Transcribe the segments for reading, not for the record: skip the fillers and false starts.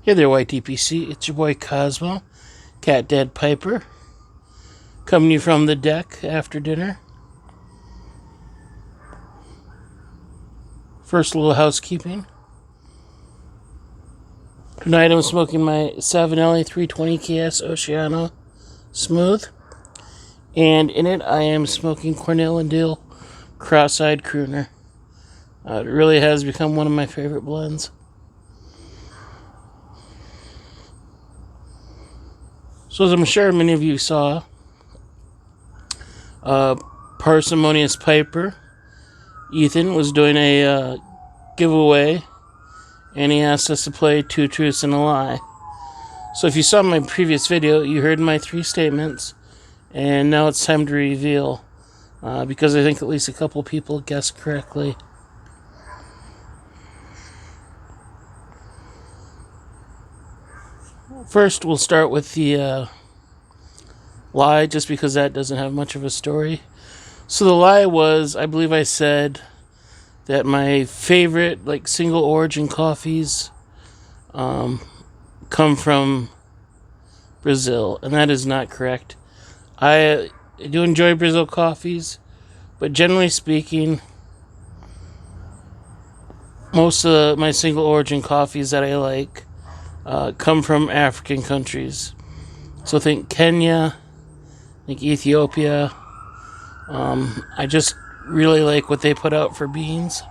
Hey there, YTPC. It's your boy Cosmo, Cat Dad Piper, coming to you from the deck after dinner. First, a little housekeeping. Tonight I'm smoking my Savinelli 320 KS Oceano Smooth, and in it I am smoking Cornell and Diehl Cross-Eyed Crooner. It really has become one of my favorite blends. So as I'm sure many of you saw, Parsimonious Piper, Ethan, was doing a giveaway, and he asked us to play Two Truths and a Lie. So if you saw my previous video, you heard my 3 statements, and now it's time to reveal, because I think at least a couple people guessed correctly. First, we'll start with the lie, just because that doesn't have much of a story. So the lie was, I believe I said that my favorite single origin coffees come from Brazil, and that is not correct. I do enjoy Brazil coffees, but generally speaking, most of my single origin coffees that I like come from African countries. So think Kenya, think Ethiopia. I just really like what they put out for beans.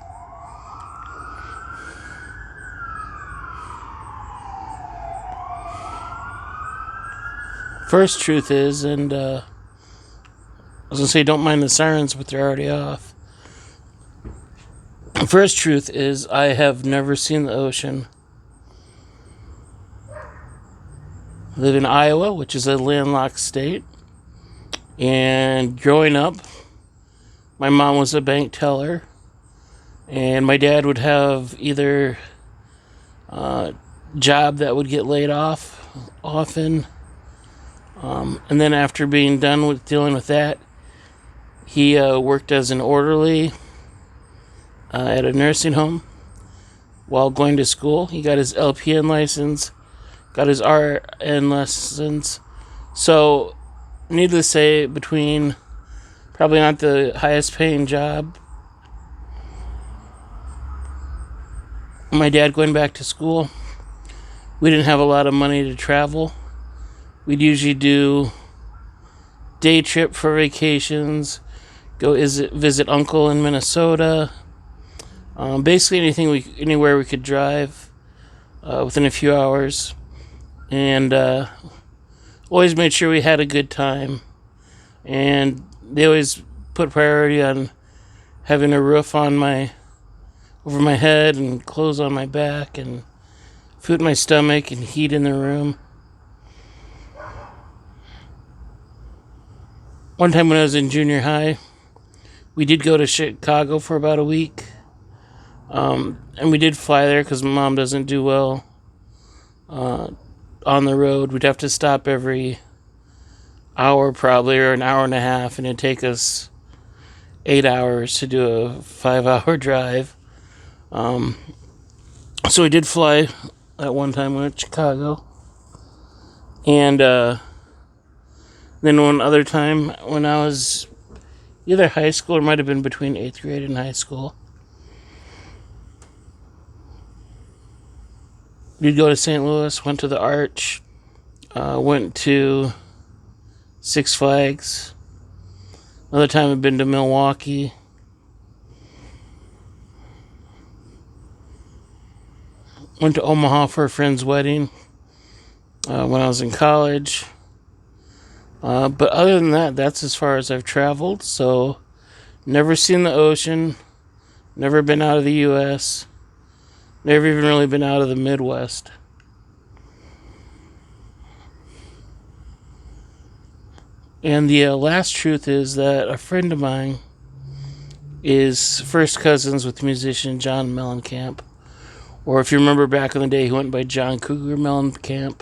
First truth is, and I was going to say don't mind the sirens, but they're already off. First truth is, I have never seen the ocean. I live in Iowa, which is a landlocked state. And growing up, my mom was a bank teller. And my dad would have either a job that would get laid off often. And then after being done with dealing with that, he worked as an orderly at a nursing home while going to school. He got his LPN license, got his RN license. So, needless to say, between probably not the highest paying job, my dad going back to school, we didn't have a lot of money to travel. We'd usually do day trip for vacations, go visit uncle in Minnesota. Basically anywhere we could drive within a few hours, and always made sure we had a good time. And they always put priority on having a roof over my head, and clothes on my back, and food in my stomach, and heat in the room. One time when I was in junior high, we did go to Chicago for about a week. And we did fly there because my mom doesn't do well on the road. We'd have to stop every hour probably, or an hour and a half, and it'd take us 8 hours to do a 5-hour drive. So we did fly at one time. We went to Chicago. And then one other time when I was either high school or might have been between 8th grade and high school, we'd go to St. Louis, went to the Arch, went to Six Flags. Another time I've been to Milwaukee. Went to Omaha for a friend's wedding when I was in college. But other than that, that's as far as I've traveled. So, never seen the ocean, never been out of the U.S., never even really been out of the Midwest. And the last truth is that a friend of mine is first cousins with musician John Mellencamp. Or if you remember back in the day, he went by John Cougar Mellencamp.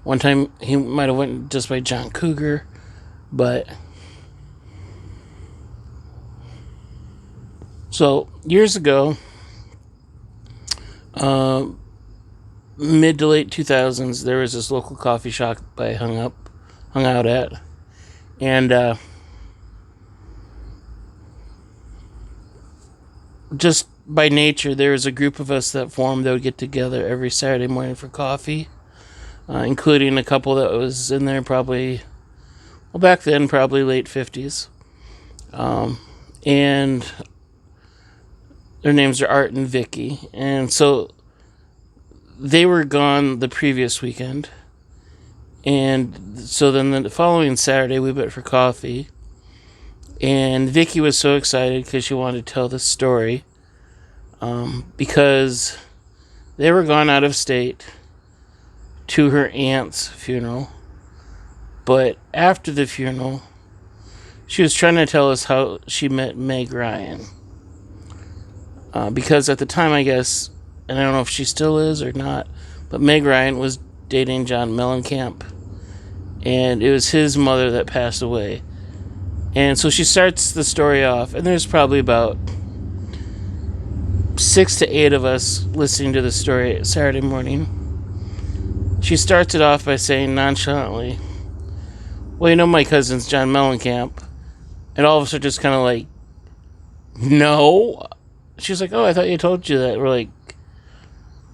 One time he might have went just by John Cougar, but so years ago, mid to late 2000s, there was this local coffee shop I hung out at, and just by nature, there was a group of us that formed that would get together every Saturday morning for coffee, including a couple that was in there probably, well, back then, probably late 50s. And their names are Art and Vicky. And so they were gone the previous weekend. And so then the following Saturday, we went for coffee. And Vicky was so excited because she wanted to tell the story. Because they were gone out of state to her aunt's funeral. But after the funeral, she was trying to tell us how she met Meg Ryan. Because at the time, I guess, and I don't know if she still is or not, but Meg Ryan was dating John Mellencamp. And it was his mother that passed away. And so she starts the story off, and there's probably about 6 to 8 of us listening to the story Saturday morning. She starts it off by saying nonchalantly, well, you know my cousin's John Mellencamp. And all of us are just kind of like, no. She's like, oh, I thought you told you that. We're like,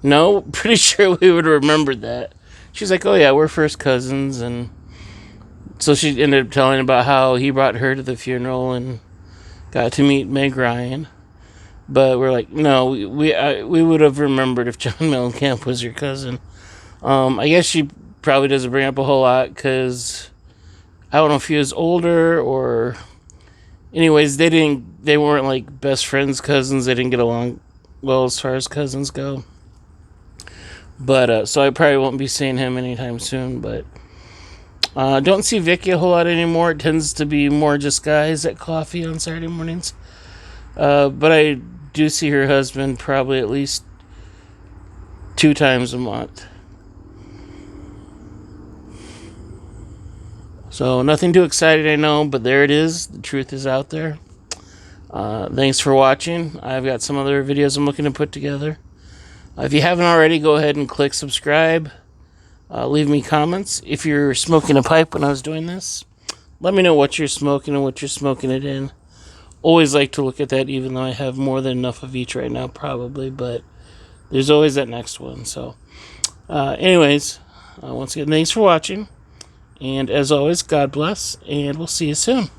no, pretty sure we would have remembered that. She's like, oh yeah, we're first cousins. And so she ended up telling about how he brought her to the funeral and got to meet Meg Ryan. But we're like, no, we would have remembered if John Mellencamp was your cousin. I guess she probably doesn't bring up a whole lot because I don't know if he was older or... Anyways, they weren't like best friends, cousins. They didn't get along well as far as cousins go. But, so I probably won't be seeing him anytime soon, but... don't see Vicky a whole lot anymore. It tends to be more just guys at coffee on Saturday mornings. But I do see her husband probably at least 2 times a month. So nothing too exciting, I know, but there it is. The truth is out there. Thanks for watching. I've got some other videos I'm looking to put together. If you haven't already, go ahead and click subscribe. Leave me comments. If you're smoking a pipe when I was doing this, let me know what you're smoking and what you're smoking it in. Always like to look at that, even though I have more than enough of each right now, probably. But there's always that next one. So, anyways, once again, thanks for watching. And as always, God bless, and we'll see you soon.